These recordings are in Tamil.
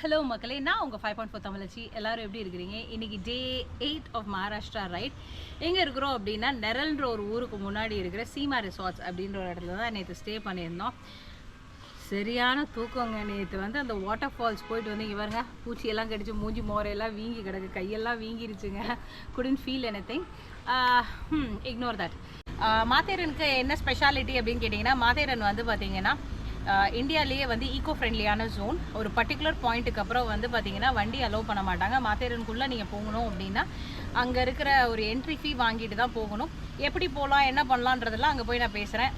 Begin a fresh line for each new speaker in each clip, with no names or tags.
ஹலோ மக்களே, நான் உங்கள் 5.4 தமிழச்சி. எல்லோரும் எப்படி இருக்கிறீங்க? இன்றைக்கி டே 8 ஆஃப் மகாராஷ்டிரா ரைட். எங்கே இருக்கிறோம் அப்படின்னா, நெரல்ன்ற ஒரு ஊருக்கு முன்னாடி இருக்கிற சீமா ரிசார்ட்ஸ் அப்படின்ற ஒரு இடத்துல தான் நேற்று ஸ்டே பண்ணியிருந்தோம். சரியான தூக்கங்க. நேற்று அந்த வாட்டர் ஃபால்ஸ் போயிட்டு வந்து இங்கே பாருங்க, பூச்சியெல்லாம் கடிச்சு மூஞ்சி மோரையெல்லாம் வீங்கி கிடக்கு, கையெல்லாம் வீங்கிருச்சுங்க. Couldn't feel anything. Ignore that. மாத்தேரனுக்கு என்ன ஸ்பெஷாலிட்டி அப்படின்னு கேட்டிங்கன்னா, மாத்தேரன் பார்த்தீங்கன்னா இந்தியாவிலேயே ஈகோ ஃப்ரெண்ட்லியான ஜோன். ஒரு பர்டிகுலர் பாயிண்ட்டுக்கு அப்புறம் பார்த்தீங்கன்னா வண்டி அலோவ் பண்ண மாட்டாங்க. மாத்தேரனுக்குள்ளே நீங்கள் போகணும் அப்படின்னா அங்கே இருக்கிற ஒரு என்ட்ரி ஃபீ வாங்கிட்டு தான் போகணும். எப்படி போகலாம், என்ன பண்ணலான்றதெல்லாம் அங்கே போய் நான் பேசுகிறேன்.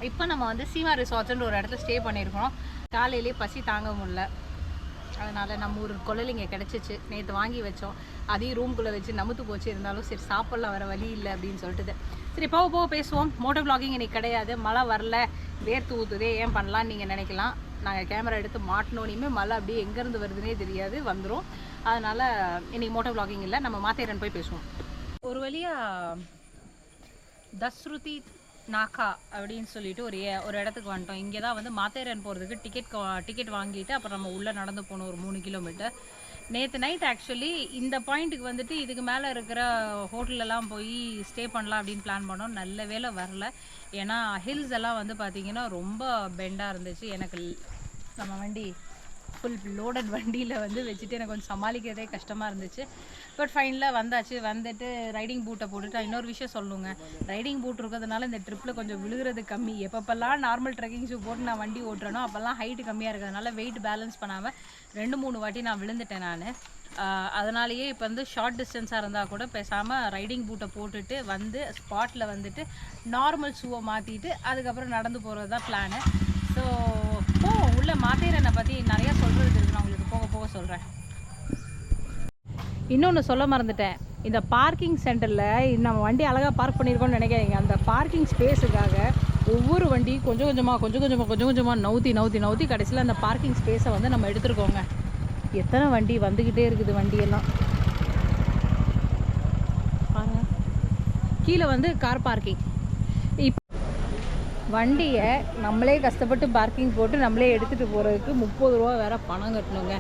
இப்போ நம்ம சீமா ரிசார்ட்ஸ்ன்ற ஒரு இடத்துல ஸ்டே பண்ணியிருக்கோம். காலையிலே பசி தாங்க முடியல, அதனால் நம்ம ஒரு குழல் இங்கே கிடச்சிச்சு. நேற்று வாங்கி வச்சோம், அதையும் ரூம்குள்ளே வச்சு நமுத்து போச்சு. இருந்தாலும் சரி, சாப்பிட்லாம் வர வழி இல்லை அப்படின்னு சொல்லிட்டு சரி போக போக பேசுவோம். மோட்டோ வ்ளாகிங் இன்றைக்கி கிடையாது. மழை வரல, வேர்த்து ஊற்றுதே, ஏன் பண்ணலான்னு நீங்கள் நினைக்கலாம். நாங்கள் கேமரா எடுத்து மாட்டினோனையுமே மழை அப்படியே எங்கேருந்து வருதுன்னே தெரியாது, வந்துடும். அதனால் இன்றைக்கி மோட்டோ வ்ளாகிங் இல்லை. நம்ம மாத்தேரன் போய் பேசுவோம். ஒரு வழியாக தஸ்ருதி நாக்கா அப்படின்னு சொல்லிட்டு ஒரு இடத்துக்கு வந்துட்டோம். இங்கே தான் மாத்தேரன் போகிறதுக்கு டிக்கெட் வாங்கிட்டு அப்புறம் நம்ம உள்ளே நடந்து போகணும் ஒரு 3 கிலோமீட்டர். நேற்று நைட் ஆக்சுவலி இந்த பாயிண்ட்டுக்கு இதுக்கு மேலே இருக்கிற ஹோட்டலெல்லாம் போய் ஸ்டே பண்ணலாம் அப்படின்னு பிளான் பண்ணோம். நல்ல வேலை வரல. ஏன்னா ஹில்ஸ் எல்லாம் பார்த்திங்கன்னா ரொம்ப பெண்டாக இருந்துச்சு. எனக்கு நம்ம வண்டி ஃபுல் லோடட் வண்டியில் வச்சுட்டு எனக்கு கொஞ்சம் சமாளிக்கிறதே கஷ்டமாக இருந்துச்சு. பட் ஃபைனலாக வந்தாச்சு. வந்துட்டு ரைடிங் பூட்டை போட்டுட்டு இன்னொரு விஷயம் சொல்லணுங்க. ரைடிங் பூட் இருக்கிறதுனால இந்த ட்ரிப்பில் கொஞ்சம் விழுகிறது கம்மி. எப்பப்பெல்லாம் நார்மல் ட்ரெக்கிங் ஷூ போட்டு நான் வண்டி ஓட்டுறேனோ அப்போல்லாம் ஹைட்டு கம்மியாக இருக்கிறதுனால வெயிட் பேலன்ஸ் பண்ணாமல் 2-3 வாட்டி நான் விழுந்துட்டேன் நான். அதனாலேயே இப்போ ஷார்ட் டிஸ்டன்ஸாக இருந்தால் கூட பேசாமல் ரைடிங் பூட்டை போட்டுட்டு ஸ்பாட்டில் நார்மல் ஷூவை மாற்றிட்டு அதுக்கப்புறம் நடந்து போகிறது தான் பிளானு. ஸோ உள்ள மாத்தேரனை பற்றி நிறையா சொல்கிறது இருக்குது, நான் உங்களுக்கு போக போக சொல்கிறேன். இன்னொன்று சொல்ல மறந்துட்டேன். இந்த பார்க்கிங் சென்டரில் நம்ம வண்டி அழகாக பார்க் பண்ணியிருக்கோம்னு நினைக்காதீங்க. அந்த பார்க்கிங் ஸ்பேஸுக்காக ஒவ்வொரு வண்டி கொஞ்சம் கொஞ்சமாக நவுத்தி கடைசியில் அந்த பார்க்கிங் ஸ்பேஸை நம்ம எடுத்துருக்கோங்க. எத்தனை வண்டி வந்துக்கிட்டே இருக்குது, வண்டியெல்லாம் பாருங்க. கீழே கார் பார்க்கிங். இப்போ வண்டியை நம்மளே கஷ்டப்பட்டு பார்க்கிங் போட்டு நம்மளே எடுத்துகிட்டு போகிறதுக்கு 30 ரூபா வேறு பணம் கட்டணுங்க.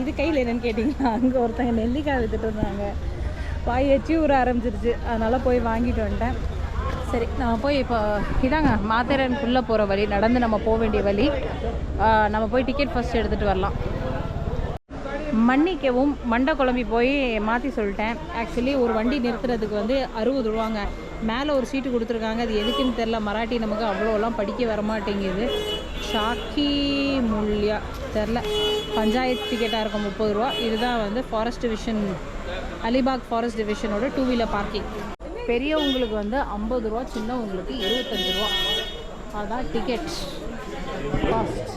இது கையில் என்னென்னு கேட்டிங்கன்னா, அங்கே ஒருத்தங்க நெல்லிக்காய் விற்றுட்டு இருந்தாங்க. பாய் வச்சு ஊற ஆரம்பிச்சிருச்சு. அதனால் போய் வாங்கிட்டு வந்துட்டேன். சரி, நம்ம போய் இப்போ இதாங்க மாத்தேரனுக்குள்ளே போகிற வழி, நடந்து நம்ம போக வேண்டிய வழி. நம்ம போய் டிக்கெட் ஃபஸ்ட் எடுத்துகிட்டு வரலாம். மன்னிக்கவும், மண்டை குழம்பி போய் மாற்றி சொல்லிட்டேன். ஆக்சுவலி ஒரு வண்டி நிறுத்துறதுக்கு 60 ரூபாங்க. மேலே ஒரு சீட்டு கொடுத்துருக்காங்க. அது எதுக்குன்னு தெரில. மராட்டி நமக்கு அவ்வளோலாம் படிக்க வரமாட்டேங்குது. ஷாக்கி மூல்யா தெரில. பஞ்சாயத்து டிக்கெட்டாக இருக்கும் 30 ரூபா. இதுதான் ஃபாரஸ்ட் டிவிஷன், அலிபாக் ஃபாரஸ்ட் டிவிஷனோட 2 வீலர் பார்க்கிங். பெரியவங்களுக்கு 50 ரூபா, சின்னவங்களுக்கு 75 ரூபா. அதுதான் டிக்கெட் காஸ்ட்.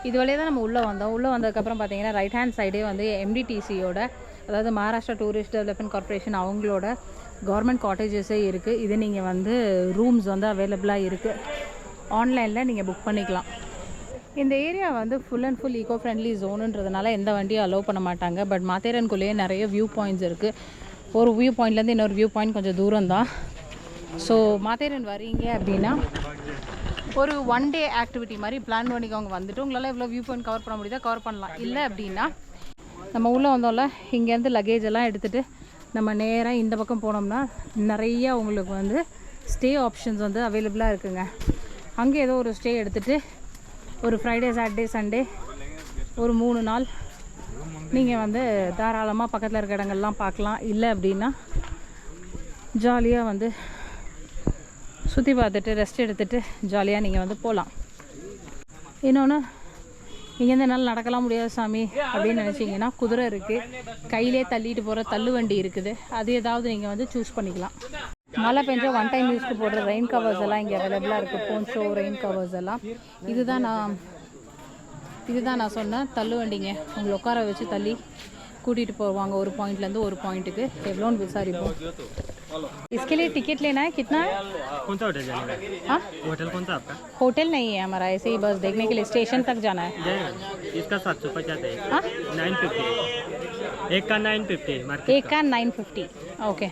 இது வழியாக தான் நம்ம உள்ளே வந்தோம். உள்ளே வந்ததுக்கப்புறம் பார்த்தீங்கன்னா ரைட் ஹேண்ட் சைடே MDTCயோட, அதாவது மகாராஷ்டிரா டூரிஸ்ட் டெவலப்மெண்ட் கார்ப்பரேஷன், அவங்களோட கவர்மெண்ட் காட்டேஜஸே இருக்குது. இது நீங்கள் ரூம்ஸ் அவைலபிளாக இருக்குது. ஆன்லைனில் நீங்கள் புக் பண்ணிக்கலாம். இந்த area full and full eco friendly ஜோனுன்றதுனால எந்த வண்டியும் அலோவ் பண்ண மாட்டாங்க. பட் மாத்தேரனுக்குள்ளேயே நிறைய வியூ பாயிண்ட்ஸ் இருக்குது. ஒரு வியூ பாயிண்ட்லேருந்து இன்னொரு வியூ பாயிண்ட் கொஞ்சம் தூரம் தான். ஸோ மாத்தேரன் வரீங்க அப்படின்னா ஒரு 1 டே ஆக்டிவிட்டி மாதிரி பிளான் பண்ணிக்கவங்க. உங்களால் எவ்வளோ வியூ பாயிண்ட் கவர் பண்ண முடியுதோ கவர் பண்ணலாம். இல்லை அப்படின்னா நம்ம உள்ளே வந்தோம்ல, இங்கேருந்து லக்கேஜ் எல்லாம் எடுத்துகிட்டு நம்ம நேராக இந்த பக்கம் போனோம்னா நிறையா உங்களுக்கு ஸ்டே ஆப்ஷன்ஸ் அவைலபிளாக இருக்குங்க. அங்கே ஏதோ ஒரு ஸ்டே எடுத்துகிட்டு ஒரு ஃப்ரைடே, சாட்டர்டே, சண்டே ஒரு 3 நாள் நீங்கள் தாராளமாக பக்கத்தில் இருக்க இடங்கள்லாம் பார்க்கலாம். இல்லை அப்படின்னா ஜாலியாக சுற்றி பார்த்துட்டு ரெஸ்ட் எடுத்துகிட்டு ஜாலியாக நீங்கள் போகலாம். இன்னொன்று, இங்கேருந்து என்னால் நடக்கலாம் முடியாது சாமி அப்படின்னு நினச்சிங்கன்னா குதிரை இருக்குது, கையிலே தள்ளிட்டு போகிற தள்ளு வண்டி இருக்குது. அது ஏதாவது நீங்கள் சூஸ் பண்ணிக்கலாம். மழை பெஞ்சால் 1 டைம் யூஸ்க்கு போடுற ரெயின் கவர்ஸ் எல்லாம் இங்கே அவைலபிளாக இருக்குது. போன்ஷோ ரெயின் கவர்ஸ் எல்லாம். இதுதான் நான் சொன்னேன் தள்ளு வண்டிங்க. உங்களை உட்கார வச்சு தள்ளி கூட்டிகிட்டு போவாங்க ஒரு பாயிண்ட்லேருந்து ஒரு பாயிண்ட்டுக்கு. எவ்வளோன்னு விசாரிப்போம். इसके लिए टिकट लेना है, कितना है?
कौन सा होटल जाना है?
हाँ,
होटल कौन सा आपका?
होटल नहीं है हमारा, ऐसे ही बस देखने के लिए स्टेशन तक जाना है.
इसका 750 है.
हाँ,
950. एक का 950.
एक का 950. ओके.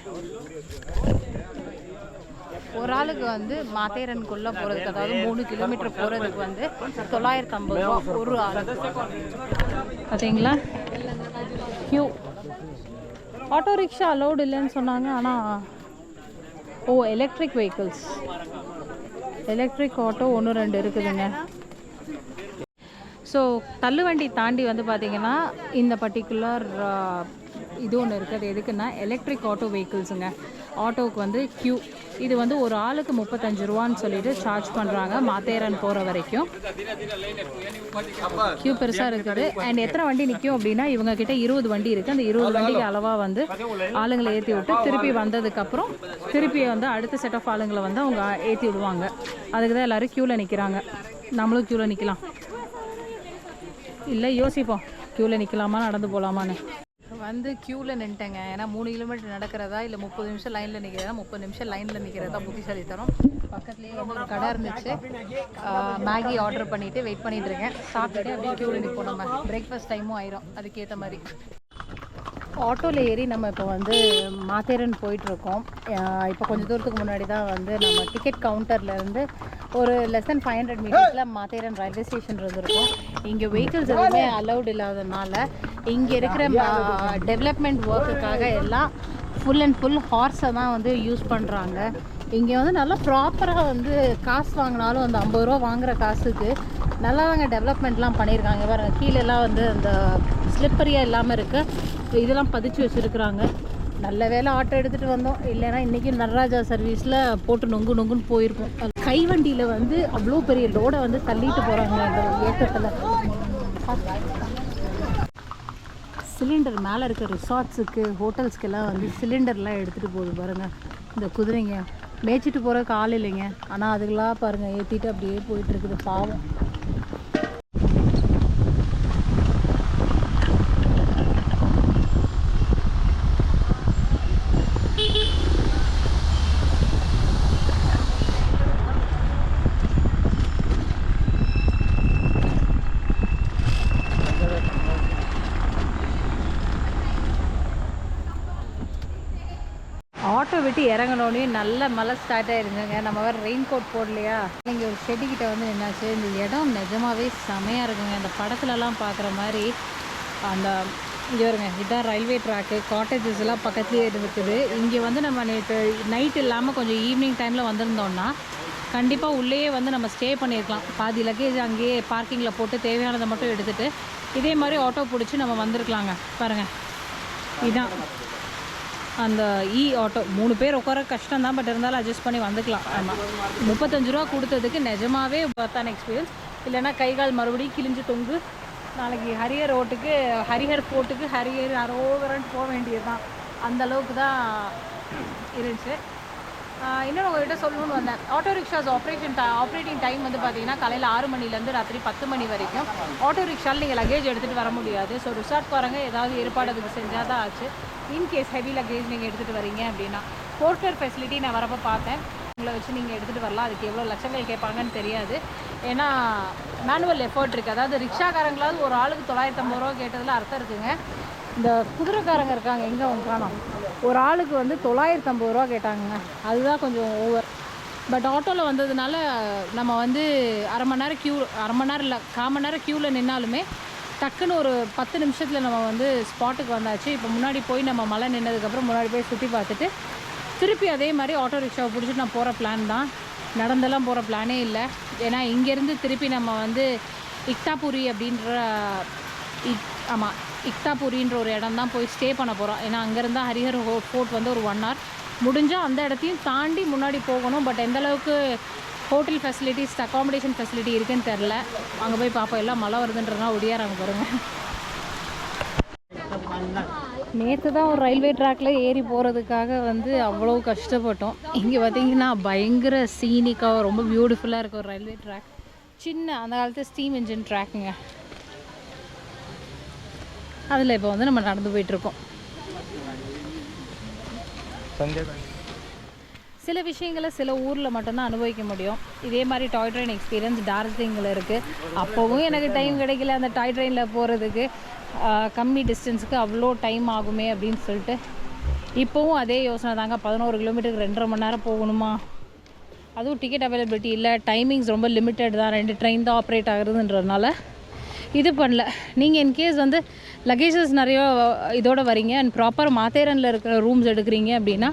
ஒரு ஆளுக்கு வந்து மாத்தேரனுக்குள்ளே போகிறதுக்கு, அதாவது 3 கிலோமீட்டர் போகிறதுக்கு வந்து 950 ரூபா ஒரு ஆளுக்கு. பார்த்தீங்களா க்யூ. ஆட்டோ ரிக்ஷா அலௌடு இல்லைன்னு சொன்னாங்க. ஆனால் எலக்ட்ரிக் வெஹிக்கிள்ஸ், எலக்ட்ரிக் ஆட்டோ 1-2 இருக்குதுங்க. ஸோ தள்ளுவண்டி தாண்டி வந்து பார்த்திங்கன்னா இந்த பர்டிகுலர் இது ஒன்று இருக்குது. அது எதுக்குன்னா எலக்ட்ரிக் ஆட்டோ வெஹிக்கிள்ஸுங்க. ஆட்டோவுக்கு வந்து க்யூ. இது வந்து ஒரு ஆளுக்கு 35 ரூபான்னு சொல்லிட்டு சார்ஜ் பண்ணுறாங்க மாத்தேரன் போகிற வரைக்கும். க்யூ பெருசாக இருக்குது. அண்ட் எத்தனை வண்டி நிற்கும் அப்படின்னா இவங்கக்கிட்ட 20 வண்டி இருக்குது. அந்த 20 வண்டிக்கு அளவாக வந்து ஆளுங்களை ஏற்றி விட்டு திருப்பி வந்ததுக்கப்புறம் திருப்பி வந்து அடுத்த செட் ஆஃப் ஆளுங்களை வந்து அவங்க ஏற்றி விடுவாங்க. அதுக்கு தான் எல்லோரும் க்யூவில் நிற்கிறாங்க. நம்மளும் க்யூவில் நிற்கலாம். இல்லை யோசிப்போம் க்யூவில் நிற்கலாமா நடந்து போகலாமான்னு. வந்து க்யூவில் நின்ட்டேங்க. ஏன்னா 3 கிலோமீட்டர் நடக்கிறதா இல்லை 30 நிமிஷம் லைனில் நிற்கிறதா, 30 நிமிஷம் லைனில் நிற்கிறதா புத்திசாலித்தனம். பக்கத்துலேயே வந்து ஒரு கடை இருந்துச்சு. மேகி ஆர்டர் பண்ணிவிட்டு வெயிட் பண்ணிகிட்டு இருக்கேன். சாப்பிட்டுட்டு அப்படியே க்யூவில் நிற்போம். நம்ம பிரேக்ஃபாஸ்ட் டைமும் ஆயிரும். அதுக்கேற்ற மாதிரி ஆட்டோவில் ஏறி நம்ம இப்போ வந்து மாத்தேரன் போயிட்டுருக்கோம். இப்போ கொஞ்சம் தூரத்துக்கு முன்னாடி தான் வந்து நம்ம டிக்கெட் கவுண்டர்லேருந்து ஒரு லெஸ் தென் 500 மீட்டர்ஸில் மாத்தேரன் ரயில்வே ஸ்டேஷன் இருந்திருக்கும். இங்கே வெஹிக்கிள்ஸ் எதுவுமே அலௌட் இல்லாததுனால இங்கே இருக்கிற டெவலப்மெண்ட் ஒர்க்குக்காக எல்லாம் ஃபுல் அண்ட் ஃபுல் ஹார்ஸை தான் வந்து யூஸ் பண்ணுறாங்க. இங்கே வந்து நல்லா ப்ராப்பராக வந்து காசு வாங்கினாலும் அந்த 50 ரூபா வாங்குகிற காசுக்கு நல்லா தாங்க டெவலப்மெண்ட்லாம் பண்ணியிருக்காங்க. வேறு கீழெல்லாம் வந்து அந்த ஸ்லிப்பரியாக இல்லாமல் இருக்குது. இதெல்லாம் பதிச்சு வச்சுருக்குறாங்க. நல்ல வேலை ஆட்டோ எடுத்துகிட்டு வந்தோம். இல்லைன்னா இன்றைக்கி நடராஜா சர்வீஸில் போட்டு நொங்குன்னு போயிருக்கோம். கைவண்டியில் வந்து அவ்வளோ பெரிய லோடை வந்து தள்ளிட்டு போகிறாங்க அந்த ஏற்றத்தில். சிலிண்டர் மேலே இருக்க ரிசார்ட்ஸுக்கு ஹோட்டல்ஸ்க்கெல்லாம் வந்து சிலிண்டர்லாம் எடுத்துகிட்டு போகுது பாருங்கள். இந்த குதிரைங்க மேய்ச்சிட்டு போகிறதுக்கு ஆள் இல்லைங்க. ஆனால் அதுக்கெல்லாம் பாருங்கள் ஏற்றிட்டு அப்படியே போயிட்டுருக்குது. பாவம். ஆட்டோ விட்டு இறங்கினோடனே நல்ல மழை ஸ்டார்ட் ஆகிருந்துங்க. நம்ம வேறு ரெயின் கோட் போடலையா. இங்கே ஒரு ஷெட்டுக்கிட்ட வந்து என்னாச்சு, இந்த இடம் நிஜமாகவே செமையாக இருக்குங்க. அந்த படத்துலலாம் பார்க்குற மாதிரி அந்த இங்கே வருங்க. இதுதான் ரயில்வே ட்ராக்கு. காட்டேஜஸ் எல்லாம் பக்கத்துலேயே இருக்குது. இங்கே வந்து நம்ம நேற்று நைட் இல்லாமல் கொஞ்சம் ஈவினிங் டைமில் வந்திருந்தோம்னா கண்டிப்பாக உள்ளேயே வந்து நம்ம ஸ்டே பண்ணியிருக்கலாம். பாதி லக்கேஜ் அங்கேயே பார்க்கிங்கில் போட்டு தேவையானதை மட்டும் எடுத்துகிட்டு இதே மாதிரி ஆட்டோ பிடிச்சி நம்ம வந்திருக்கலாங்க. பாருங்கள் இதுதான் அந்த ஆட்டோ. 3 பேர் உட்கார கஷ்டம் தான். பட் இருந்தாலும் அட்ஜஸ்ட் பண்ணி வந்துக்கலாம். ஆமாம், 35 ரூபா கொடுத்ததுக்கு நிஜமாகவே பர்த்தான எக்ஸ்பீரியன்ஸ். இல்லைன்னா கைகால் மறுபடியும் கிழிஞ்சு தொங்கு. நாளைக்கு ஹரிஹர் ஃபோர்ட்டுக்கு ஹரிஹர் அரோகரன்ட்டு போக வேண்டியது தான். அந்தளவுக்கு தான் இருந்துச்சு. இன்னும் உங்கள்கிட்ட சொல்லணும்னு வந்தேன். ஆட்டோ ரிக்ஷாஸ் ஆப்ரேட்டிங் டைம் வந்து பார்த்தீங்கன்னா காலையில் 6 மணிலேருந்து ராத்திரி 10 மணி வரைக்கும். ஆட்டோ ரிக்ஷாவில் நீங்கள் லக்கேஜ் எடுத்துகிட்டு வர முடியாது. ஸோ ரிசார்ட்காரங்க ஏதாவது ஏற்பாடு அதுக்கு செஞ்சால் தான் ஆச்சு. இன்கேஸ் ஹெவி லக்கேஜ் நீங்கள் எடுத்துகிட்டு வரீங்க அப்படின்னா போர்ட்டர் ஃபெசிலிட்டி நான் வரப்போ பார்த்தேன். உங்களை வச்சு நீங்கள் எடுத்துகிட்டு வரலாம். அதுக்கு எவ்வளோ லட்சங்கள் கேட்பாங்கன்னு தெரியாது. ஏன்னா மேனுவல் எஃபர்ட் இருக்குது. அதாவது ரிக்ஷாக்காரங்களாவது ஒரு ஆளுக்கு 950 ரூபா கேட்டதில் அர்த்தம் இருக்குங்க. இந்த குதிரைக்காரங்க இருக்காங்க, எங்கே அவங்க காணோம். ஒரு ஆளுக்கு வந்து 950 ரூபா கேட்டாங்க. அதுதான் கொஞ்சம் ஓவர். பட் ஆட்டோவில் வந்ததுனால நம்ம வந்து அரை மணி நேரம் இல்லை 1/4 மணி நேரம் க்யூவில் நின்னாலுமே டக்குன்னு ஒரு 10 நிமிஷத்தில் நம்ம வந்து ஸ்பாட்டுக்கு வந்தாச்சு. இப்போ முன்னாடி போய் நம்ம மழை நின்னதுக்கப்புறம் முன்னாடி போய் சுற்றி பார்த்துட்டு திருப்பி அதே மாதிரி ஆட்டோ ரிக்ஷாவை பிடிச்சிட்டு நான் போகிற பிளான் தான். நடந்தெல்லாம் போகிற பிளானே இல்லை. ஏன்னா இங்கேருந்து திருப்பி நம்ம வந்து இக்தாபுரி அப்படின்ற இக்தாபுரின்ற ஒரு இடம் தான் போய் ஸ்டே பண்ண போகிறோம். ஏன்னா அங்கேருந்தா ஹரிஹர் ஃபோர்ட் வந்து ஒரு 1 hour முடிஞ்சால் அந்த இடத்தையும் தாண்டி முன்னாடி போகணும். பட் எந்தளவுக்கு ஹோட்டல் ஃபெசிலிட்டிஸ் அக்காமடேஷன் ஃபெசிலிட்டி இருக்குதுன்னு தெரில. அங்கே போய் பார்ப்போம். எல்லாம் மழை வருதுன்றதுனா ஒடியாராங்க பாருங்கள். நேற்று தான் ஒரு ரயில்வே ட்ராக்கில் ஏறி போகிறதுக்காக வந்து அவ்வளோ கஷ்டப்பட்டோம். இங்கே பார்த்திங்கன்னா பயங்கர சீனிக்காக ரொம்ப பியூட்டிஃபுல்லாக இருக்க ஒரு ரயில்வே ட்ராக். சின்ன அந்த காலத்து ஸ்டீம் இன்ஜின் ட்ராக்குங்க. அதில் இப்போ வந்து நம்ம நடந்து போயிட்டுருக்கோம். சில விஷயங்களை சில ஊரில் மட்டும்தான் அனுபவிக்க முடியும். இதே மாதிரி டாய் ட்ரெயின் எக்ஸ்பீரியன்ஸ் டார்ஜிலிங்கில் இருக்குது. அப்போவும் எனக்கு டைம் கிடைக்கல அந்த டாய் ட்ரெயினில் போகிறதுக்கு. கம்மி டிஸ்டன்ஸுக்கு அவ்வளோ டைம் ஆகுமே அப்படின்னு சொல்லிட்டு இப்போவும் அதே யோசனை தாங்க. 11 கிலோமீட்டருக்கு 2.5 மணி நேரம் போகணுமா அதுவும் டிக்கெட் அவைலபிலிட்டி இல்லை, டைமிங்ஸ் ரொம்ப லிமிட்டட் தான், 2 ட்ரெயின் தான் ஆப்ரேட் ஆகுறதுன்றதுனால இது பண்ணல. நீங்கள் இன்கேஸ் வந்து லக்கேஜஸ் நிறைய இதோட வரீங்க அண்ட் ப்ராப்பர் மாத்தேரனில் இருக்கிற ரூம்ஸ் எடுக்கிறீங்க அப்படின்னா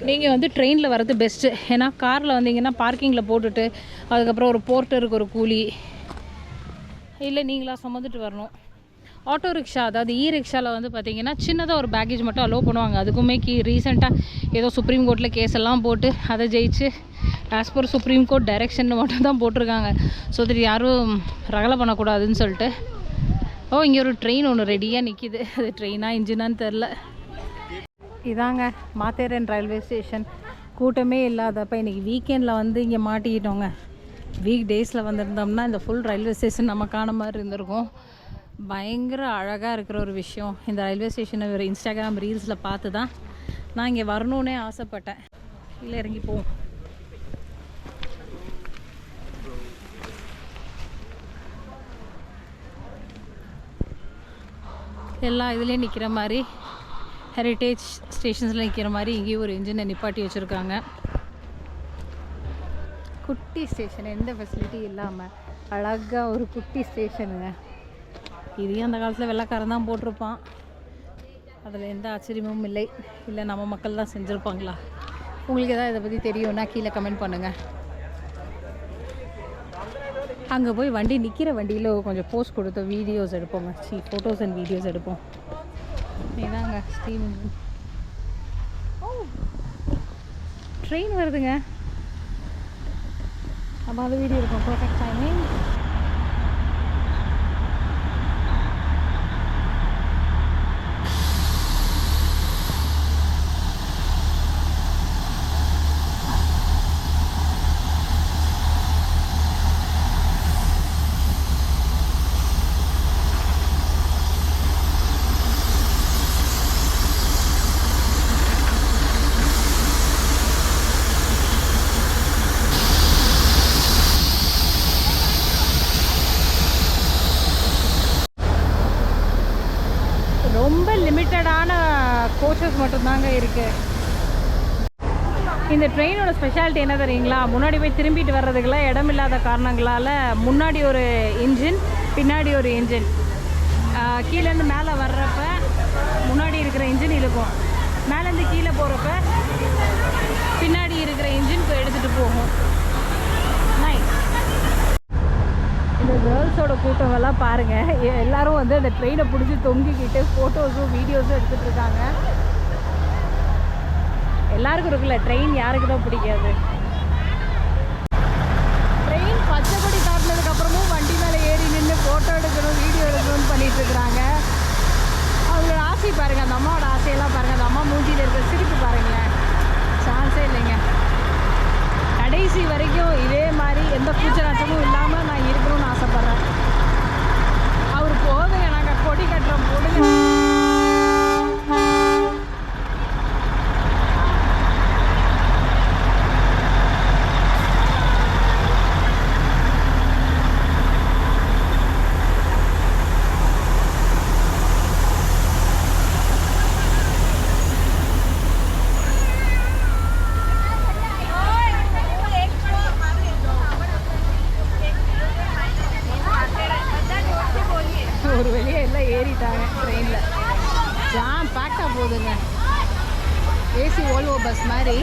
நீங்கள் வந்து ட்ரெயினில் வரது பெஸ்ட்டு. ஏன்னா காரில் வந்தீங்கன்னா பார்க்கிங்கில் போட்டுட்டு அதுக்கப்புறம் ஒரு போர்ட்டருக்கு ஒரு கூலி, இல்லை நீங்களாக சுமந்துட்டு வரணும். ஆட்டோ ரிக்ஷா, அதாவது ரிக்ஷாவில் வந்து பார்த்திங்கன்னா சின்னதாக ஒரு பேக்கேஜ் மட்டும் அலோவ் பண்ணுவாங்க. அதுக்குமே ரீசெண்டாக ஏதோ சுப்ரீம் கோர்ட்டில் கேஸ் எல்லாம் போட்டு அதை ஜெயிச்சு as per supreme court direction மட்டும் தான் போட்டிருக்காங்க. ஸோ அது யாரும் ரகலை பண்ணக்கூடாதுன்னு சொல்லிட்டு. இங்கே ஒரு ட்ரெயின் ஒன்று ரெடியாக நிற்கிது. அது ட்ரெயினாக இன்ஜினான்னு தெரில. இதாங்க மாத்தேரன் ரயில்வே ஸ்டேஷன். கூட்டமே இல்லாதப்போ இன்றைக்கி வீக்கெண்டில் வந்து இங்கே மாட்டிக்கிட்டோங்க. வீக் டேஸில் வந்திருந்தோம்னா இந்த ஃபுல் ரயில்வே ஸ்டேஷன் நம்ம காண மாதிரி இருந்திருக்கும். பயங்கர அழகாக இருக்கிற ஒரு விஷயம் இந்த ரயில்வே ஸ்டேஷனை ஒரு இன்ஸ்டாகிராம் ரீல்ஸில் பார்த்து தான் நான் இங்கே வரணுன்னே ஆசைப்பட்டேன். இல்லை இறங்கி போவோம். எல்லா இதுலேயும் நிற்கிற மாதிரி ஹெரிட்டேஜ் ஸ்டேஷன்ஸில் நிற்கிற மாதிரி இங்கேயும் ஒரு இன்ஜினை நிப்பாட்டி வச்சுருக்காங்க. குட்டி ஸ்டேஷன், எந்த ஃபெசிலிட்டி இல்லாமல் அழகாக ஒரு குட்டி ஸ்டேஷனுங்க. இதையும் அந்த காலத்தில் வெள்ளைக்காரன் தான் போட்டிருப்பான், அதில் எந்த ஆச்சரியமும் இல்லை. இல்லை நம்ம மக்கள் தான் செஞ்சுருப்பாங்களா? உங்களுக்கு எதாவது இதை பற்றி தெரியும்னா கீழே கமெண்ட் பண்ணுங்கள். அங்கே போய் வண்டி நிற்கிற வண்டியில் கொஞ்சம் போஸ்ட் கொடுத்த வீடியோஸ் எடுப்போங்க. ஃபோட்டோஸ் அண்ட் வீடியோஸ் எடுப்போம். இதாங்க ஸ்டீம் ட்ரெயின் வருதுங்க. நம்ம அந்த வீடியோ இருக்கும். Perfect timing. ரொம்ப லிமிட்டடான கோச்சஸ் மட்டும்தாங்க இருக்குது. இந்த ட்ரெயினோட ஸ்பெஷாலிட்டி என்ன தெரியுங்களா? முன்னாடி போய் திரும்பிட்டு வர்றதுக்கெல்லாம் இடம் இல்லாத காரணங்களால் முன்னாடி ஒரு இன்ஜின், பின்னாடி ஒரு இன்ஜின். கீழேருந்து மேலே வர்றப்ப முன்னாடி இருக்கிற இன்ஜின் இருக்கும், மேலேருந்து கீழே போகிறப்ப பின்னாடி இருக்கிற இன்ஜின் எடுத்துகிட்டு போகும். நைஸ். இந்த கேர்ள்ஸோட கூட்டமெல்லாம் பாருங்கள். எல்லோரும் வந்து அந்த ட்ரெயினை பிடிச்சி தொங்கிக்கிட்டு ஃபோட்டோஸும் வீடியோஸும் எடுத்துகிட்டு இருக்காங்க. எல்லாருக்கும் இருக்குல்ல, ட்ரெயின் யாருக்கு தான் பிடிக்காது? ட்ரெயின் பச்சை கொடி காட்டினதுக்கப்புறமும் வண்டி மேலே ஏறி நின்று ஃபோட்டோ எடுக்கணும், வீடியோ எடுக்கணும்னு பண்ணிகிட்டு இருக்கிறாங்க. அவங்களோட ஆசை பாருங்கள், அந்த அம்மாவோட ஆசையெல்லாம் பாருங்கள். அந்த அம்மா மூஞ்சியில் இருக்கிற சிரிப்பு பாருங்களேன், சான்ஸே இல்லைங்க. கடைசி வரைக்கும் இதே மாதிரி எந்த ஃபியூச்சர் அச்சமும் இல்லாமல் நான் இருக்கணும்னு ஆசைப்பட்றேன். அவர் போதுங்க, நாங்கள் கொடி கட்டுறோம், போடுங்க. ஒரு வெளியே எல்லாம் ஏறிட்டாங்க ட்ரெயினில். ஜாம் பேக்டாக போகுதுங்க. ஏசி ஓல்வோ பஸ் மாதிரி.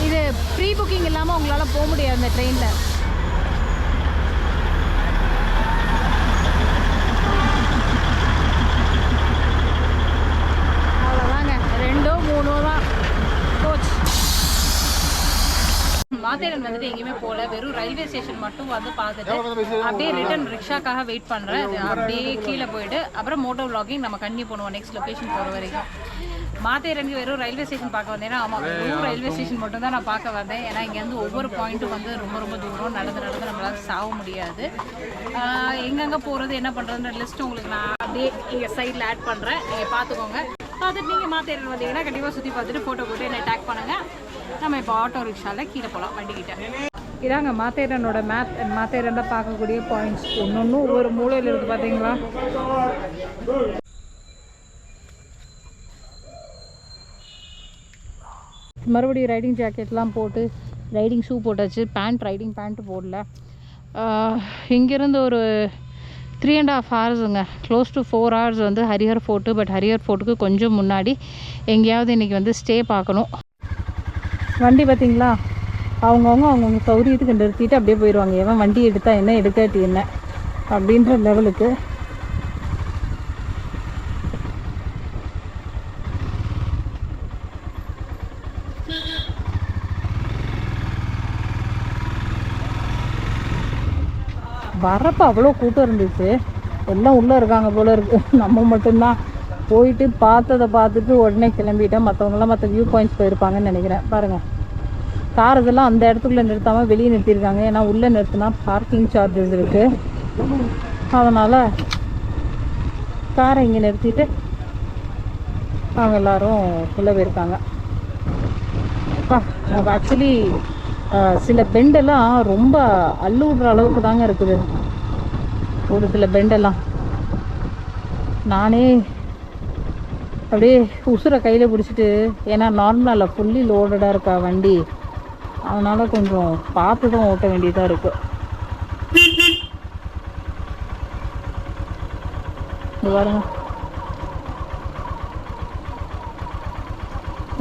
இது ப்ரீ புக்கிங் இல்லாமல் உங்களால் போக முடியாது அந்த ட்ரெயினில். அவ்வளோதாங்க, 2 3 தான் கோச். மாத்தேரன் வந்துட்டு எங்கேயுமே போகல, வெறும் ரயில்வே ஸ்டேஷன் மட்டும் வந்து பார்த்துட்டு அப்படியே ரிட்டர்ன் ரிக்ஷாக்காக வெயிட் பண்ணுறேன். அப்படியே கீழே போயிட்டு அப்புறம் மோட்டோ விளாகிங் நம்ம கண்டினியூ பண்ணுவோம் நெக்ஸ்ட் லொக்கேஷன் போகிற வரைக்கும். மாத்தேரனுக்கு வெறும் ரயில்வே ஸ்டேஷன் பார்க்க வந்தேன்னா, ஆமாம் வெறும் ரயில்வே ஸ்டேஷன் மட்டும் தான் நான் பார்க்க வந்தேன். ஏன்னா இங்கேருந்து ஒவ்வொரு பாயிண்ட்டும் வந்து ரொம்ப ரொம்ப தூரம் நடந்து நம்மளால் சாக முடியாது. எங்கெங்கே போகிறது என்ன பண்ணுறதுன்ற லிஸ்ட் உங்களுக்கு நான் அப்படியே இங்கே சைடில் ஆட் பண்ணுறேன், நீங்கள் பார்த்துக்கோங்க. பார்த்துட்டு நீங்கள் மாத்தேரன் வந்தீங்கன்னா கண்டிப்பாக சுற்றி பார்த்துட்டு ஃபோட்டோ போட்டு என்னை டேக் பண்ணுங்கள். நம்ம இப்போ ஆட்டோ ரிக்ஷாவில் கீழே போகலாம் வண்டிக்கிட்ட. இதாங்க மாத்தேரனோட மேப். மாத்தேரனில் பார்க்கக்கூடிய பாயிண்ட்ஸ் ஒன்று ஒவ்வொரு மூலையில் இருக்குது பார்த்தீங்களா? மறுபடியும் ரைடிங் ஜாக்கெட்லாம் போட்டு ரைடிங் ஷூ போட்டாச்சு. ரைடிங் பேண்ட்டு போடல. இங்கேருந்து ஒரு 3.5 ஹவர்ஸுங்க, க்ளோஸ் டு 4 ஹவர்ஸ் வந்து ஹரிஹர் ஃபோர்ட்டு. பட் ஹரிஹர் ஃபோர்ட்டுக்கு கொஞ்சம் முன்னாடி எங்கேயாவது இன்றைக்கி வந்து ஸ்டே பார்க்கணும். வண்டி பார்த்திங்களா, அவங்கவுங்க சௌரியத்துக்கு நிறுத்திட்டு அப்படியே போயிடுவாங்க. எவன் வண்டி எடுத்தா என்ன, எடுக்காட்டி என்ன அப்படின்ற லெவலுக்கு. வரப்போ அவ்வளோ கூட்டம் இருந்துச்சு. எல்லாம் உள்ளே இருக்காங்க போல இருக்குது. நம்ம மட்டும்தான் போயிட்டு பார்த்ததை பார்த்துட்டு உடனே கிளம்பிட்டேன். மற்றவங்களாம் மற்ற வியூ பாயிண்ட்ஸ் போயிருப்பாங்கன்னு நினைக்கிறேன். பாருங்கள், கார் இதெல்லாம் அந்த இடத்துக்குள்ளே நிறுத்தாமல் வெளியே நிறுத்தியிருக்காங்க. ஏன்னா உள்ளே நிறுத்தினா பார்க்கிங் சார்ஜஸ் இருக்குது. அதனால் காரை இங்கே நிறுத்திட்டு அவங்க எல்லோரும் உள்ளே போயிருக்காங்க. ஆக்சுவலி சில பெண்டெல்லாம் ரொம்ப அள்ளுவிடுற அளவுக்கு தாங்க இருக்குது. ஒரு சில பெண்டெல்லாம் நானே அப்படியே உசுரை கையில் பிடிச்சிட்டு, ஏன்னா நார்மலாக ஃபுல்லி லோடடாக இருக்கா வண்டி, அதனால் கொஞ்சம் பார்த்து தான் ஓட்ட வேண்டியதாக இருக்குது. இது பாருங்க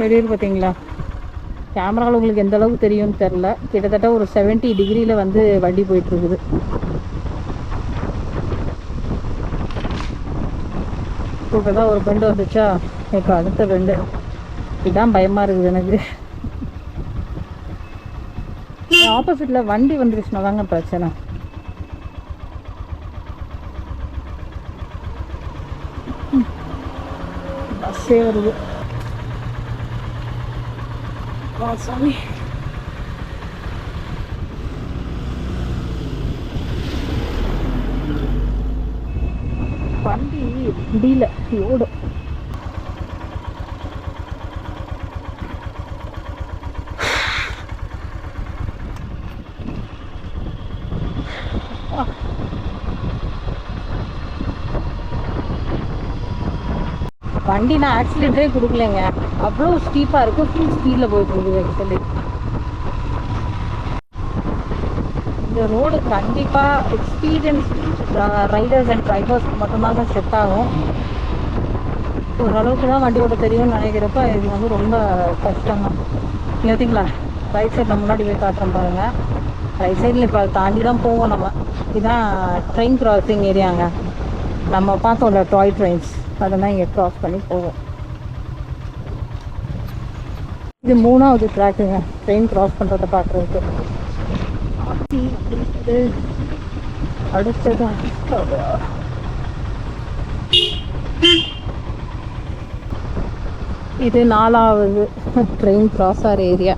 வெளியூர் பார்த்தீங்களா. கேமராவில் உங்களுக்கு எந்த அளவுக்கு தெரியும்னு தெரில. கிட்டத்தட்ட ஒரு 70 டிகிரியில் வந்து வண்டி போயிட்டுருக்குது. இப்போ தான் ஒரு பெண்டு வந்துச்சா, இப்போ அடுத்த பெண்டு. இதுதான் பயமாக இருக்குது எனக்கு. ஆப்போசிட்டில் வண்டி வந்துருச்சுன்னா தாங்க பிரச்சனை. பஸ்ஸே வருது. சாமி, வண்டி முடியல ஓடும். வண்டி நான் ஆக்சிடென்ட்டே கொடுக்கலைங்க, அவ்வளோ ஸ்டீப்பாக இருக்கும். ஃபுல் ஸ்பீடில் போயிட்டு இருக்குது. ஆக்சுவலி இந்த ரோடு கண்டிப்பாக எக்ஸ்பீரியன்ஸ் ரைடர்ஸ் அண்ட் டிரைவர்ஸ்க்கு மட்டும்தாங்க செட் ஆகும். ஓரளவுக்கு தான் வண்டி ஓட்ட தெரியும்னு நினைக்கிறப்ப இது வந்து ரொம்ப கஷ்டம் தான். பார்த்தீங்களா, ரைட் சைடில் முன்னாடி போய் காட்டுறோம் பாருங்கள். ரைட் சைடில் இப்போ தாண்டி தான் போவோம் நம்ம. இதுதான் ட்ரெயின் கிராசிங் ஏரியாங்க. நம்ம பார்த்தோம்ல டாய் ட்ரெயின்ஸ், அதெல்லாம் இங்கே க்ராஸ் பண்ணி போவோம். இது 3வது ட்ராக்குங்க ட்ரெயின் க்ராஸ் பண்ணுறதை பார்க்குறதுக்கு. அடுத்ததா இது 4வது ட்ரெயின் க்ராஸ் ஆகிற ஏரியா.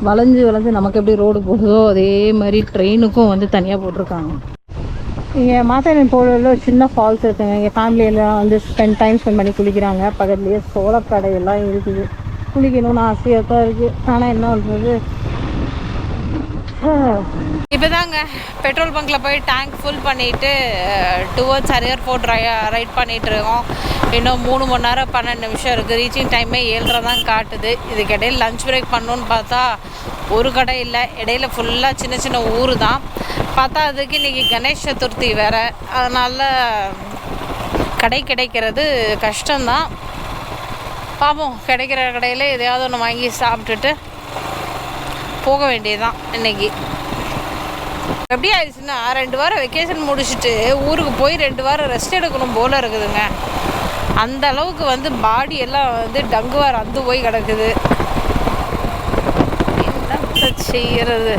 வளைஞ்சு நமக்கு எப்படி ரோடு போகுதோ அதே மாதிரி ட்ரெயினுக்கும் வந்து தனியாக போட்டிருக்காங்க. இங்கே மாத்தாயன் போல சின்ன ஃபால்ஸ் இருக்குங்க. இங்கே ஃபேமிலியெல்லாம் வந்து டைம் ஸ்பெண்ட் பண்ணி குளிக்கிறாங்க. பக்கத்துலேயே சோளக்கடை எல்லாம் இருக்குது. குளிக்கணும்னு ஆசையாக தான் இருக்குது. ஆனால் என்ன பண்ணுறது. இப்போ தாங்க பெட்ரோல் பங்க்கில் போய் டேங்க் ஃபுல் பண்ணிவிட்டு டுவர்ட்ஸ் ஹரியர் ஃபோர்ட் ரைட் பண்ணிகிட்டு இருக்கோம். இன்னும் 3 மணி நேரம் 12 நிமிஷம் இருக்குது. ரீச்சிங் டைமே 7:30 தான் காட்டுது. இதுக்கு இடையில் லஞ்ச் பிரேக் பண்ணணுன்னு பார்த்தா ஒரு கடை இல்லை. இடையில ஃபுல்லாக சின்ன சின்ன ஊர் தான். பார்த்தா அதுக்கு இன்றைக்கி கணேஷ் சதுர்த்தி வேறு, அதனால் கடை கிடைக்கிறது கஷ்டம்தான். பார்ப்போம், கிடைக்கிற கடையில் எதையாவது ஒன்று வாங்கி சாப்பிட்டுட்டு போக வேண்டியதுதான். இன்றைக்கி எப்படி ஆயிடுச்சுன்னா 2 வாரம் வெக்கேஷன் முடிச்சுட்டு ஊருக்கு போய் 2 வாரம் ரெஸ்ட் எடுக்கணும் போல் இருக்குதுங்க. அந்த அளவுக்கு வந்து பாடி எல்லாம் வந்து டங்குவார் அந்து போய் கிடக்குது. என்ன செய்கிறது.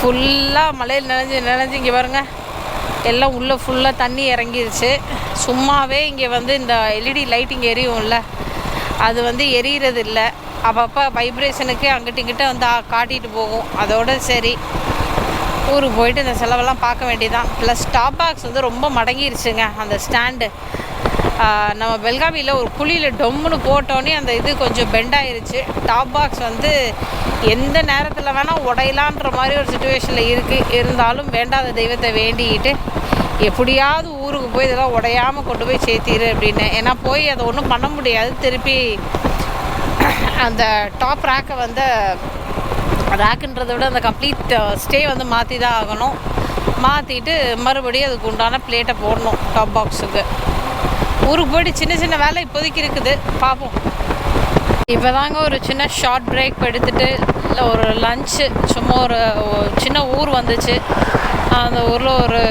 ஃபுல்லாக மழையில் நனைஞ்சு இங்கே பாருங்கள், எல்லாம் உள்ளே ஃபுல்லாக தண்ணி இறங்கிருச்சு. சும்மாவே இங்கே வந்து இந்த எல்இடி லைட்டிங் எரியும்ல, அது வந்து எரியிறது இல்லை. அப்பப்போ வைப்ரேஷனுக்கு அங்கிட்ட இங்கிட்ட வந்து காட்டிகிட்டு போகும். அதோடு சரி, ஊருக்கு போயிட்டு இந்த செலவெல்லாம் பார்க்க வேண்டியதான். ப்ளஸ் ஸ்டாப் பாக்ஸ் வந்து ரொம்ப மடங்கிருச்சுங்க. அந்த ஸ்டாண்டு நம்ம பெல்காமியில் ஒரு குழியில் டொம்முன்னு போட்டோன்னே அந்த இது கொஞ்சம் பெண்ட் ஆயிருச்சு. டாப் பாக்ஸ் வந்து எந்த நேரத்தில் வேணால் உடையலான்ற மாதிரி ஒரு சுச்சுவேஷனில் இருந்தாலும் வேண்டாத தெய்வத்தை வேண்டிக்கிட்டு எப்படியாவது ஊருக்கு போய் இதெல்லாம் உடையாமல் கொண்டு போய் சேர்த்திரு அப்படின்னு. ஏன்னா போய் அதை ஒன்றும் பண்ண முடியாது. திருப்பி அந்த டாப் ரேக்கை வந்து ரேக்குன்றதை விட அந்த கம்ப்ளீட் ஸ்டே வந்து மாற்றி தான் ஆகணும். மாற்றிட்டு மறுபடியும் அதுக்கு உண்டான பிளேட்டை போடணும் டாப் பாக்ஸுக்கு. ஊருக்கு போய்ட்டு சின்ன சின்ன வேலை இப்போதைக்கு இருக்குது, பார்ப்போம். இப்போ தாங்க ஒரு சின்ன ஷார்ட் பிரேக் எடுத்துகிட்டு இல்லை ஒரு லஞ்சு சும்மா ஒரு சின்ன ஊர் வந்துச்சு. அந்த ஊரில் ஒரு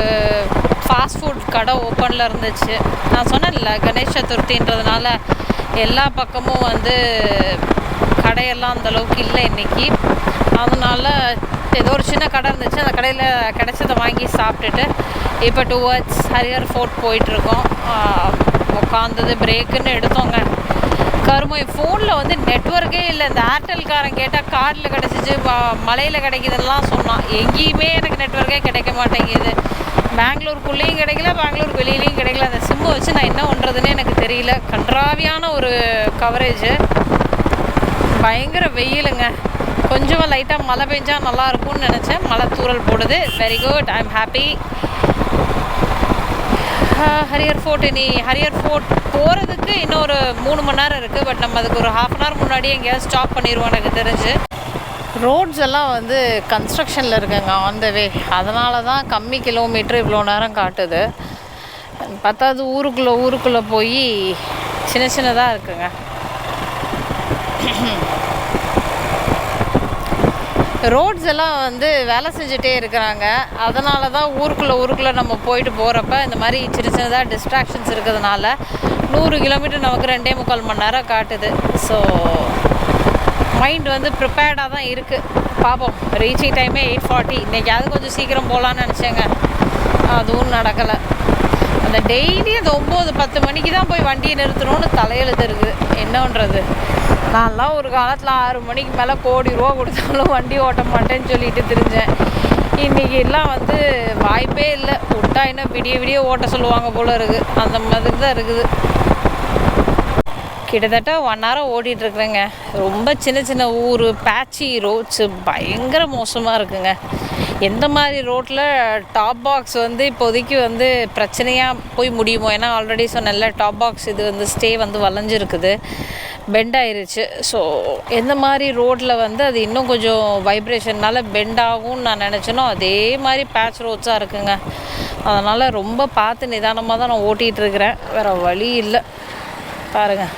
ஃபாஸ்ட் ஃபுட் கடை ஓப்பனில் இருந்துச்சு. நான் சொன்னேன்ல கணேஷ் சதுர்த்தின்றதுனால எல்லா பக்கமும் வந்து கடையெல்லாம் அந்தளவுக்கு இல்லை இன்றைக்கி. அதனால் ஏதோ ஒரு சின்ன கடை இருந்துச்சு, அந்த கடையில் கிடச்சதை வாங்கி சாப்பிட்டுட்டு இப்போ டுவர்ட்ஸ் ஹரியர் ஃபோர்ட் போயிட்டுருக்கோம். உட்காந்தது பிரேக்குன்னு எடுத்தோங்க. கருமை ஃபோனில் வந்து நெட்வொர்க்கே இல்லை. இந்த ஏர்டெல்காரன் கேட்டால் கார்டில் கிடச்சிச்சு, மலையில் கிடைக்குதுன்னெலாம் சொன்னான். எங்கேயுமே எனக்கு நெட்வொர்க்கே கிடைக்க மாட்டேங்குது. பெங்களூருக்குள்ளேயும் கிடைக்கல, பெங்களூருக்கு வெளியிலையும் கிடைக்கல. அந்த சிம்மை வச்சு நான் என்ன பண்ணுறதுன்னு எனக்கு தெரியல. கன்றாவியான ஒரு கவரேஜு. பயங்கர வெயிலுங்க. கொஞ்சமாக லைட்டாக மழை பெஞ்சால் நல்லாயிருக்கும்னு நினச்சேன். மழை தூறல் போடுது. Very good, I am happy. Harihar Fort போகிறதுக்கு இன்னும் ஒரு 3 மணி நேரம் இருக்குது. பட் நம்ம அதுக்கு ஒரு ½ அன் ஹவர் முன்னாடியே எங்கேயாவது ஸ்டாப் பண்ணிடுவோம் எனக்கு தெரிஞ்சு. ரோட்ஸ் எல்லாம் வந்து கன்ஸ்ட்ரக்ஷனில் இருக்குங்க ஆன் த வே. அதனால தான் கம்மி கிலோமீட்டர் இவ்வளோ நேரம் காட்டுது. 10வது ஊருக்குள்ளே போய் சின்ன சின்னதாக இருக்குங்க. ரோட்ஸ் எல்லாம் வந்து வேலை செஞ்சுட்டே இருக்கிறாங்க. அதனால தான் ஊருக்குள்ளே நம்ம போயிட்டு போகிறப்ப இந்த மாதிரி சின்ன சின்னதாக டிஸ்ட்ராக்ஷன்ஸ் இருக்கிறதுனால 100 கிலோமீட்டர் நமக்கு 2.25 மணி நேரம் காட்டுது. ஸோ மைண்ட் வந்து ப்ரிப்பேர்டாக தான் இருக்குது. பார்ப்போம். ரீச்சிங் டைமே 8:40. இன்றைக்காவது கொஞ்சம் சீக்கிரம் போகலான்னு நினச்சேங்க, அதுவும் நடக்கலை. அந்த டெய்லி அந்த 9-10 மணிக்கு தான் போய் வண்டியை நிறுத்தணும்னு தலையெழுத்து இருக்குது. என்ன பண்ணுறது? நான்லாம் ஒரு காலத்தில் 6 மணிக்கு மேலே கோடி ரூபா கொடுத்தாலும் வண்டி ஓட்ட மாட்டேன்னு சொல்லிட்டு தெரிஞ்சேன். இன்றைக்கி எல்லாம் வந்து வாய்ப்பே இல்லை. விட்டா இன்னும் விடிய ஓட்ட சொல்லுவாங்க போல் இருக்குது. அந்த மாதிரி தான் இருக்குது. கிட்டத்தட்ட 1 hour ஓடிட்டுருக்குறேங்க. ரொம்ப சின்ன ஊர், பேட்சி ரோட்ஸு பயங்கர மோசமாக இருக்குங்க. எந்த மாதிரி ரோட்டில் டாப் பாக்ஸ் வந்து இப்போதைக்கு வந்து பிரச்சனையாக போய் முடியுமோ. ஏன்னா ஆல்ரெடி சொன்னேன்ல, டாப் பாக்ஸ் இது வந்து ஸ்டே வந்து வளைஞ்சிருக்குது, பெண்ட் ஆயிருச்சு. ஸோ எந்த மாதிரி ரோட்டில் வந்து அது இன்னும் கொஞ்சம் வைப்ரேஷன்னால பெண்ட் ஆகும்னு நான் நினச்சேனோ அதே மாதிரி பேட்ச் ரோட்ஸாக இருக்குங்க. அதனால் ரொம்ப பார்த்து நிதானமாக தான் நான் ஓட்டிகிட்ருக்கிறேன். வேறு வழி இல்லை. பாருங்கள்,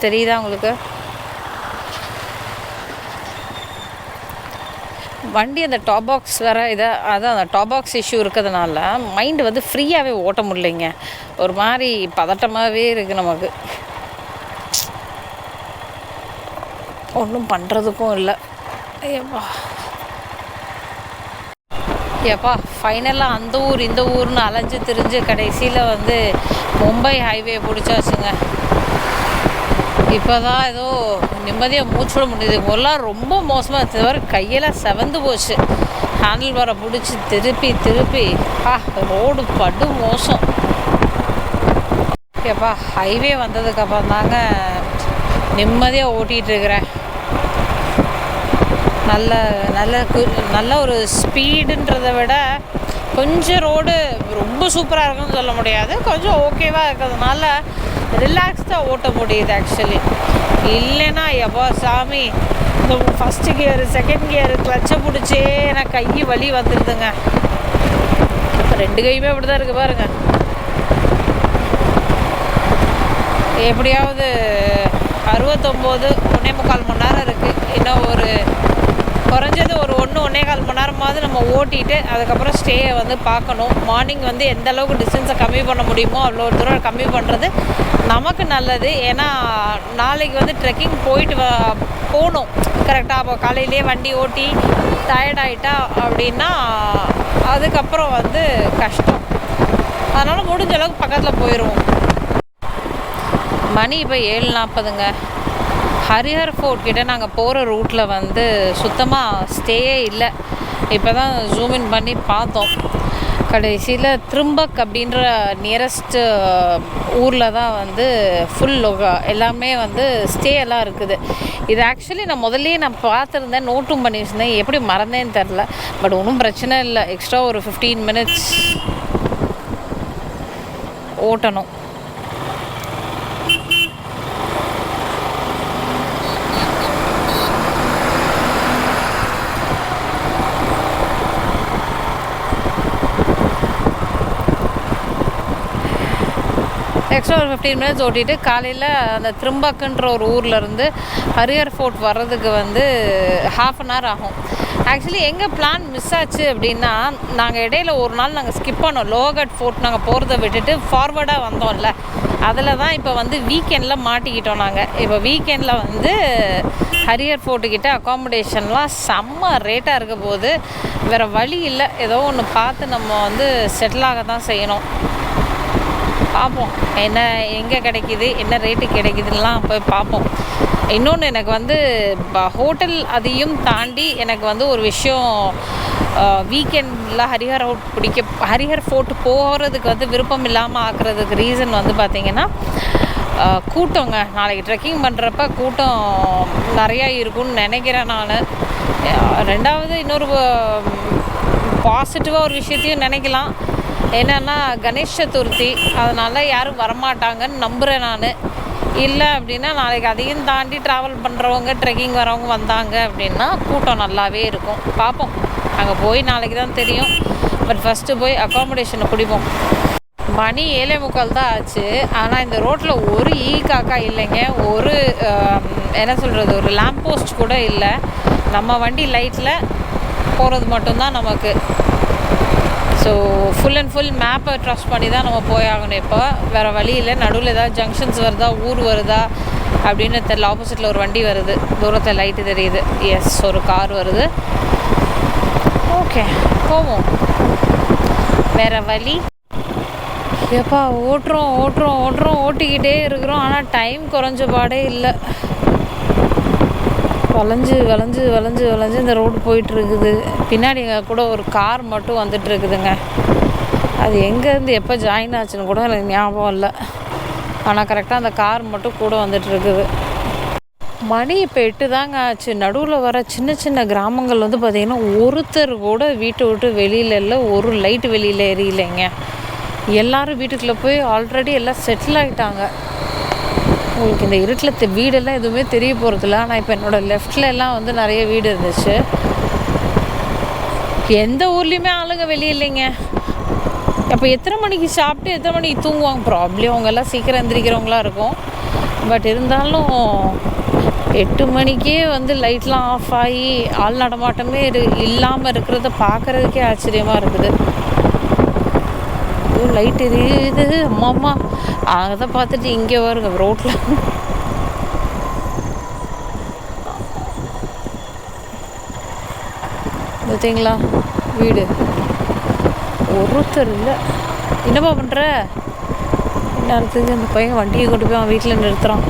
தெரியுதா உங்களுக்கு? வண்டி அந்த டாப் பாக்ஸ் வேறு அதான் அந்த டாப் பாக்ஸ் இஷ்யூ இருக்கிறதுனால மைண்டு வந்து ஃப்ரீயாகவே ஓட்ட முடியலைங்க. ஒரு மாதிரி பதட்டமாகவே இருக்குது நமக்கு. ஒன்றும் பண்ணுறதுக்கும் இல்லை. ஏப்பா ஃபைனலாக அந்த ஊர் இந்த ஊர்னு அலைஞ்சு திரிஞ்சு கடைசியில் வந்து மும்பை ஹைவே பிடிச்சாச்சுங்க. இப்போ தான் ஏதோ நிம்மதியாக மூச்சுட முடியுது. முதல்லாம் ரொம்ப மோசமாக இருந்தது. வர கையெல்லாம் செவந்து போச்சு. ஹேண்டில் பாரை பிடிச்சி திருப்பி ரோடு படு மோசம். ஏப்பா ஹைவே வந்ததுக்கப்புறம் தாங்க நிம்மதியாக ஓட்டிகிட்ருக்கிறேன். நல்ல ஒரு ஸ்பீடுன்றதை விட கொஞ்சம் ரோடு ரொம்ப சூப்பராக இருக்குன்னு சொல்ல முடியாது, கொஞ்சம் ஓகேவாக இருக்கிறதுனால ரிலாக்ஸ்டாக ஓட்ட முடியுது ஆக்சுவலி. இல்லைன்னா எப்போ சாமி இந்த ஃபஸ்ட்டு கியரு செகண்ட் கியரு கிளச்சை பிடிச்சே எனக்கு கை வலி வந்துடுதுங்க. 2 கையுமே அப்படி தான் இருக்குது பாருங்கள். எப்படியாவது 69 1.25 மணி நேரம் இருக்குது. இன்னும் ஒரு குறைஞ்சது ஒரு 1.25 மணி நேரமாவது நம்ம ஓட்டிட்டு அதுக்கப்புறம் ஸ்டேயை வந்து பார்க்கணும். மார்னிங் வந்து எந்த அளவுக்கு டிஸ்டன்ஸை கம்மி பண்ண முடியுமோ அவ்வளோ தூரம் கம்மி பண்ணுறது நமக்கு நல்லது. ஏன்னா நாளைக்கு வந்து ட்ரெக்கிங் போயிட்டு போகணும் கரெக்டாக. அப்போ காலையிலே வண்டி ஓட்டி டயர்டாயிட்டா அப்படின்னா அதுக்கப்புறம் வந்து கஷ்டம். அதனால் முடிஞ்ச அளவுக்கு பக்கத்தில் போயிடுவோம். மணி இப்போ 7:40ங்க. ஹரிஹர் ஃபோர்ட் கிட்டே நாங்கள் போகிற ரூட்டில் வந்து சுத்தமாக ஸ்டேயே இல்லை. இப்போ தான் ஜூம் இன் பண்ணி பார்த்தோம். கடைசியில் த்ரிம்பக் அப்படின்ற நியரஸ்ட்டு ஊரில் தான் வந்து ஃபுல் எல்லாமே வந்து ஸ்டே எல்லாம் இருக்குது. இது ஆக்சுவலி நான் முதல்லையே பார்த்துருந்தேன், நோட்டும் பண்ணி வச்சுருந்தேன், எப்படி மறந்தேன்னு தெரில. பட் ஒன்றும் பிரச்சனை இல்லை, எக்ஸ்ட்ரா ஒரு 15 minutes ஓட்டணும். எக்ஸ்ட்ரா ஒரு 15 minutes ஓட்டிட்டு காலையில் அந்த த்ரிம்பக்குன்ற ஒரு ஊர்லேருந்து ஹரிஹர் ஃபோர்ட் வர்றதுக்கு வந்து 1/2 hour ஆகும். ஆக்சுவலி எங்கள் பிளான் மிஸ் ஆச்சு அப்படின்னா, நாங்கள் இடையில ஒரு நாள் நாங்கள் ஸ்கிப் பண்ணோம். லோகட் ஃபோர்ட் நாங்கள் போகிறத விட்டுட்டு ஃபார்வர்டாக வந்தோம்ல, அதில் தான் இப்போ வந்து வீக்கெண்டில் மாட்டிக்கிட்டோம். நாங்கள் இப்போ வீக்கெண்டில் வந்து ஹரிஹர் ஃபோர்ட்டுக்கிட்ட அக்காமடேஷன்லாம் செம்ம ரேட்டாக இருக்க போது, வேறு வழி இல்லை, ஏதோ ஒன்று பார்த்து நம்ம வந்து செட்டில் ஆக தான் செய்யணும். பார்ப்போம் என்ன எங்கே கிடைக்கிது, என்ன ரேட்டு கிடைக்குதுலாம் போய் பார்ப்போம். இன்னொன்று எனக்கு வந்து ஹோட்டல் அதையும் தாண்டி எனக்கு வந்து ஒரு விஷயம், வீக்கெண்டில் ஹரிஹர் ஃபோர்ட் போகிறதுக்கு வந்து விருப்பம் இல்லாமல் ஆக்குறதுக்கு ரீசன் வந்து பார்த்திங்கன்னா கூட்டங்க. நாளைக்கு ட்ரெக்கிங் பண்ணுறப்ப கூட்டம் நிறையா இருக்கும்னு நினைக்கிறேன் நான். ரெண்டாவது இன்னொரு பாசிட்டிவாக ஒரு விஷயத்தையும் நினைக்கலாம், என்னென்னா கணேஷ் சதுர்த்தி, அதனால் யாரும் வரமாட்டாங்கன்னு நம்புகிறேன் நான். இல்லை அப்படின்னா நாளைக்கு அதையும் தாண்டி ட்ராவல் பண்ணுறவங்க, ட்ரெக்கிங் வரவங்க வந்தாங்க அப்படின்னா கூட்டம் நல்லாவே இருக்கும். பார்ப்போம், அங்கே போய் நாளைக்கு தான் தெரியும். பட் ஃபஸ்ட்டு போய் அக்காமடேஷனை பிடிப்போம். மணி 7:45 தான் ஆச்சு. ஆனால் இந்த ரோட்டில் ஒரு காக்கா இல்லைங்க, ஒரு என்ன சொல்கிறது, ஒரு லேம்ப் போஸ்ட் கூட இல்லை. நம்ம வண்டி லைட்டில் போகிறது மட்டும்தான் நமக்கு. ஸோ ஃபுல் அண்ட் ஃபுல் மேப்பை ட்ரஸ்ட் பண்ணி தான் நம்ம போயாகணும். இப்போ வேறு வழி இல்லை. நடுவில் ஏதாவது ஜங்ஷன்ஸ் வருதா, ஊர் வருதா அப்படின்னு தெரியல. ஆப்போசிட்டில் ஒரு வண்டி வருது, தூரத்தில் லைட்டு தெரியுது. எஸ், ஒரு கார் வருது. ஓகே, போவோம். வேறு வழி எப்பா, ஓட்டிக்கிட்டே இருக்கிறோம். ஆனால் டைம் குறைஞ்ச பாடே இல்லை. வளைஞ்சு இந்த ரோடு போயிட்டுருக்குது. பின்னாடி கூட ஒரு கார் மட்டும் வந்துட்டுருக்குதுங்க. அது எங்கேருந்து எப்போ ஜாயின் ஆச்சுன்னு கூட எனக்கு ஞாபகம் இல்லை. ஆனால் கரெக்டாக அந்த கார் மட்டும் கூட வந்துட்டுருக்குது. மணி இப்போ 8 தாங்க ஆச்சு. நடுவில் வர சின்ன சின்ன கிராமங்கள் வந்து பார்த்திங்கன்னா ஒருத்தர் கூட வீட்டை விட்டு வெளியில் இல்லை, ஒரு லைட் வெளியில் எரியலைங்க. எல்லோரும் வீட்டுக்குள்ளே போய் ஆல்ரெடி எல்லாம் செட்டில் ஆகிட்டாங்க. உங்களுக்கு இந்த இருட்டில் வீடெல்லாம் எதுவுமே தெரிய போகிறதில்ல. ஆனால் இப்போ என்னோடய லெஃப்டில் எல்லாம் வந்து நிறைய வீடு இருந்துச்சு. எந்த ஊர்லேயுமே ஆளுங்க வெளியே இல்லைங்க. அப்போ எத்தனை மணிக்கு சாப்பிட்டு எத்தனை மணிக்கு தூங்குவாங்க? ப்ராப்ளம் அவங்க எல்லாம் சீக்கிரம் எந்திரிக்கிறவங்களா இருக்கும். பட் இருந்தாலும் 8 மணிக்கே வந்து லைட்லாம் ஆஃப் ஆகி ஆள் நடமாட்டமே இல்லாமல் இருக்கிறத பார்க்குறதுக்கே ஆச்சரியமாக இருக்குது. லைட் எரியுது, அம்மா அதை பார்த்துட்டு இங்கே வருங்க ரோட்டில். பார்த்தீங்களா வீடு, ஒருத்தர் இல்லை. என்னப்பா பண்ணுற? நேரத்துக்கு அந்த பையன் வண்டியை கொண்டு போய் அவன் வீட்டில் நிறுத்துகிறான்.